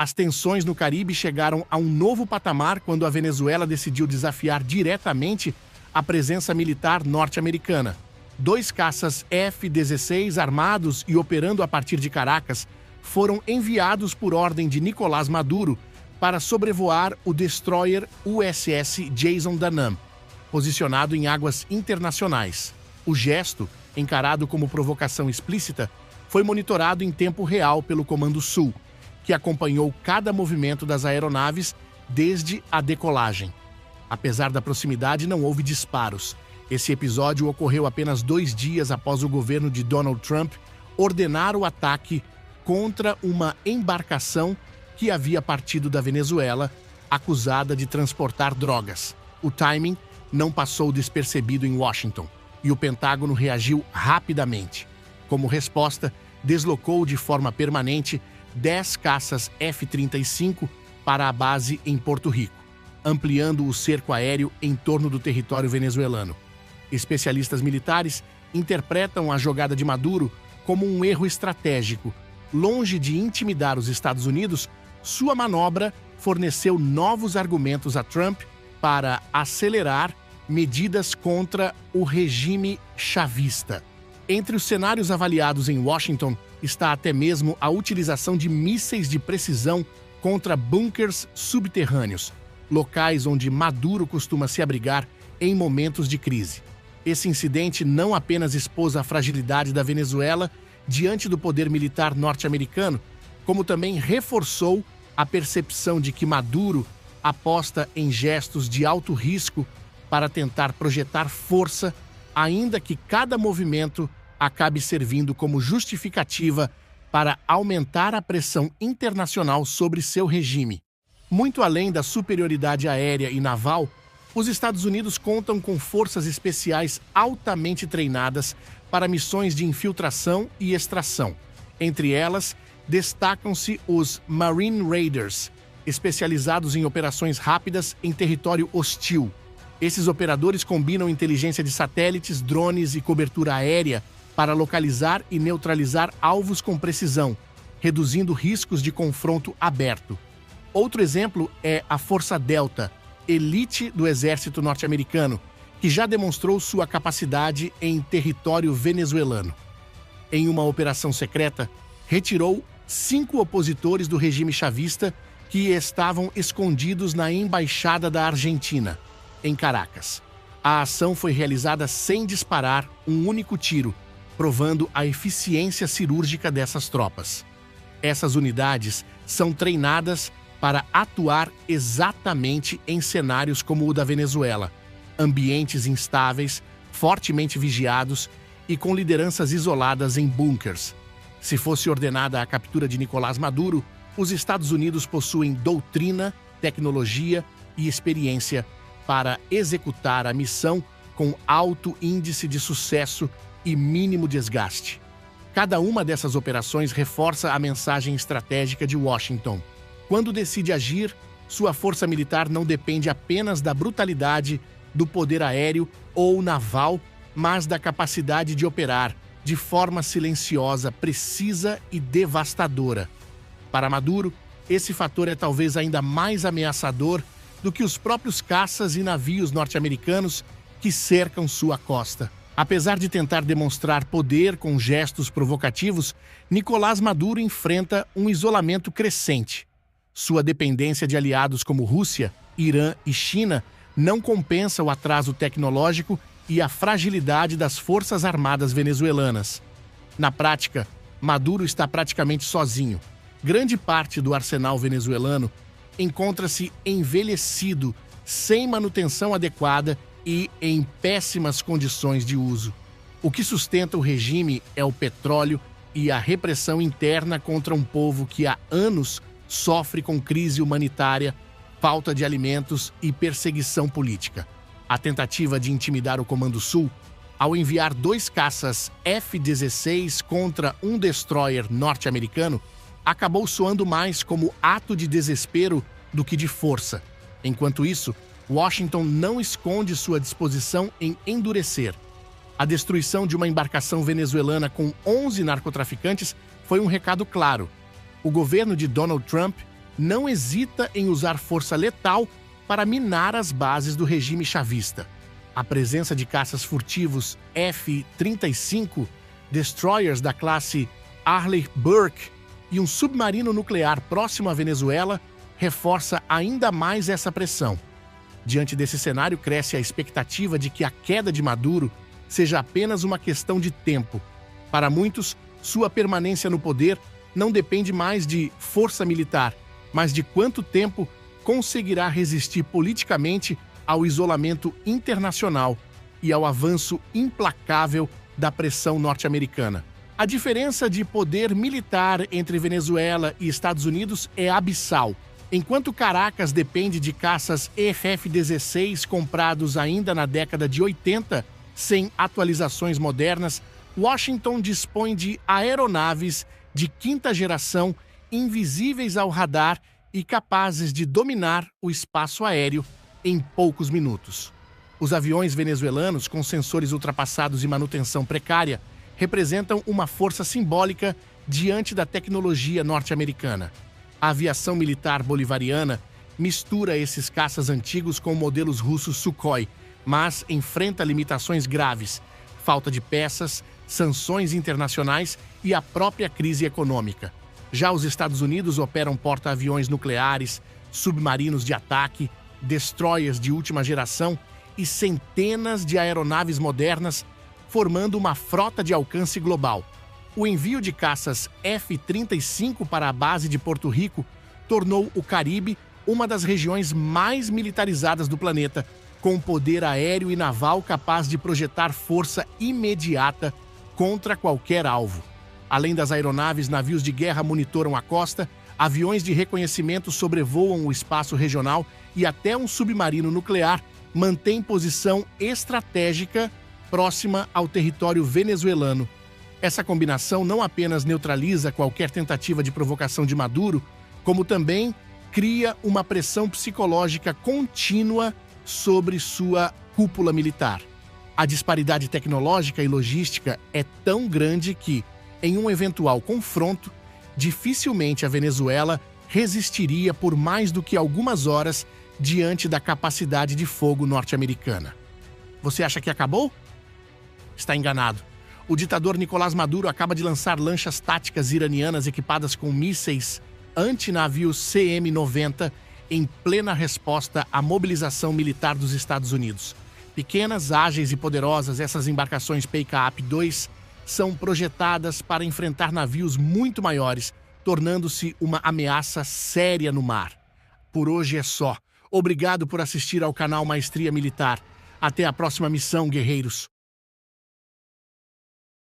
As tensões no Caribe chegaram a um novo patamar quando a Venezuela decidiu desafiar diretamente a presença militar norte-americana. 2 caças F-16 armados e operando a partir de Caracas foram enviados por ordem de Nicolás Maduro para sobrevoar o destroyer USS Jason Danam, posicionado em águas internacionais. O gesto, encarado como provocação explícita, foi monitorado em tempo real pelo Comando Sul, que acompanhou cada movimento das aeronaves desde a decolagem. Apesar da proximidade, não houve disparos. Esse episódio ocorreu apenas 2 dias após o governo de Donald Trump ordenar o ataque contra uma embarcação que havia partido da Venezuela, acusada de transportar drogas. O timing não passou despercebido em Washington, e o Pentágono reagiu rapidamente. Como resposta, deslocou de forma permanente 10 caças F-35 para a base em Porto Rico, ampliando o cerco aéreo em torno do território venezuelano. Especialistas militares interpretam a jogada de Maduro como um erro estratégico. Longe de intimidar os Estados Unidos, sua manobra forneceu novos argumentos a Trump para acelerar medidas contra o regime chavista. Entre os cenários avaliados em Washington está até mesmo a utilização de mísseis de precisão contra bunkers subterrâneos, locais onde Maduro costuma se abrigar em momentos de crise. Esse incidente não apenas expôs a fragilidade da Venezuela diante do poder militar norte-americano, como também reforçou a percepção de que Maduro aposta em gestos de alto risco para tentar projetar força, ainda que cada movimento acabe servindo como justificativa para aumentar a pressão internacional sobre seu regime. Muito além da superioridade aérea e naval, os Estados Unidos contam com forças especiais altamente treinadas para missões de infiltração e extração. Entre elas, destacam-se os Marine Raiders, especializados em operações rápidas em território hostil. Esses operadores combinam inteligência de satélites, drones e cobertura aérea para localizar e neutralizar alvos com precisão, reduzindo riscos de confronto aberto. Outro exemplo é a Força Delta, elite do exército norte-americano, que já demonstrou sua capacidade em território venezuelano. Em uma operação secreta, retirou 5 opositores do regime chavista que estavam escondidos na embaixada da Argentina, em Caracas. A ação foi realizada sem disparar um único tiro, provando a eficiência cirúrgica dessas tropas. Essas unidades são treinadas para atuar exatamente em cenários como o da Venezuela, ambientes instáveis, fortemente vigiados e com lideranças isoladas em bunkers. Se fosse ordenada a captura de Nicolás Maduro, os Estados Unidos possuem doutrina, tecnologia e experiência para executar a missão com alto índice de sucesso e mínimo desgaste. Cada uma dessas operações reforça a mensagem estratégica de Washington. Quando decide agir, sua força militar não depende apenas da brutalidade do poder aéreo ou naval, mas da capacidade de operar de forma silenciosa, precisa e devastadora. Para Maduro, esse fator é talvez ainda mais ameaçador do que os próprios caças e navios norte-americanos que cercam sua costa. Apesar de tentar demonstrar poder com gestos provocativos, Nicolás Maduro enfrenta um isolamento crescente. Sua dependência de aliados como Rússia, Irã e China não compensa o atraso tecnológico e a fragilidade das forças armadas venezuelanas. Na prática, Maduro está praticamente sozinho. Grande parte do arsenal venezuelano encontra-se envelhecido, sem manutenção adequada e em péssimas condições de uso. O que sustenta o regime é o petróleo e a repressão interna contra um povo que há anos sofre com crise humanitária, falta de alimentos e perseguição política. A tentativa de intimidar o Comando Sul, ao enviar 2 caças F-16 contra um destroyer norte-americano, acabou soando mais como ato de desespero do que de força. Enquanto isso, Washington não esconde sua disposição em endurecer. A destruição de uma embarcação venezuelana com 11 narcotraficantes foi um recado claro. O governo de Donald Trump não hesita em usar força letal para minar as bases do regime chavista. A presença de caças furtivos F-35, destroyers da classe Arleigh Burke e um submarino nuclear próximo à Venezuela reforça ainda mais essa pressão. Diante desse cenário, cresce a expectativa de que a queda de Maduro seja apenas uma questão de tempo. Para muitos, sua permanência no poder não depende mais de força militar, mas de quanto tempo conseguirá resistir politicamente ao isolamento internacional e ao avanço implacável da pressão norte-americana. A diferença de poder militar entre Venezuela e Estados Unidos é abissal. Enquanto Caracas depende de caças F-16 comprados ainda na década de 80, sem atualizações modernas, Washington dispõe de aeronaves de quinta geração invisíveis ao radar e capazes de dominar o espaço aéreo em poucos minutos. Os aviões venezuelanos, com sensores ultrapassados e manutenção precária, representam uma força simbólica diante da tecnologia norte-americana. A aviação militar bolivariana mistura esses caças antigos com modelos russos Sukhoi, mas enfrenta limitações graves, falta de peças, sanções internacionais e a própria crise econômica. Já os Estados Unidos operam porta-aviões nucleares, submarinos de ataque, destroyers de última geração e centenas de aeronaves modernas, formando uma frota de alcance global. O envio de caças F-35 para a base de Porto Rico tornou o Caribe uma das regiões mais militarizadas do planeta, com poder aéreo e naval capaz de projetar força imediata contra qualquer alvo. Além das aeronaves, navios de guerra monitoram a costa, aviões de reconhecimento sobrevoam o espaço regional e até um submarino nuclear mantém posição estratégica próxima ao território venezuelano. Essa combinação não apenas neutraliza qualquer tentativa de provocação de Maduro, como também cria uma pressão psicológica contínua sobre sua cúpula militar. A disparidade tecnológica e logística é tão grande que, em um eventual confronto, dificilmente a Venezuela resistiria por mais do que algumas horas diante da capacidade de fogo norte-americana. Você acha que acabou? Está enganado. O ditador Nicolás Maduro acaba de lançar lanchas táticas iranianas equipadas com mísseis antinavios CM-90 em plena resposta à mobilização militar dos Estados Unidos. Pequenas, ágeis e poderosas, essas embarcações PKAP-2 são projetadas para enfrentar navios muito maiores, tornando-se uma ameaça séria no mar. Por hoje é só. Obrigado por assistir ao canal Maestria Militar. Até a próxima missão, guerreiros.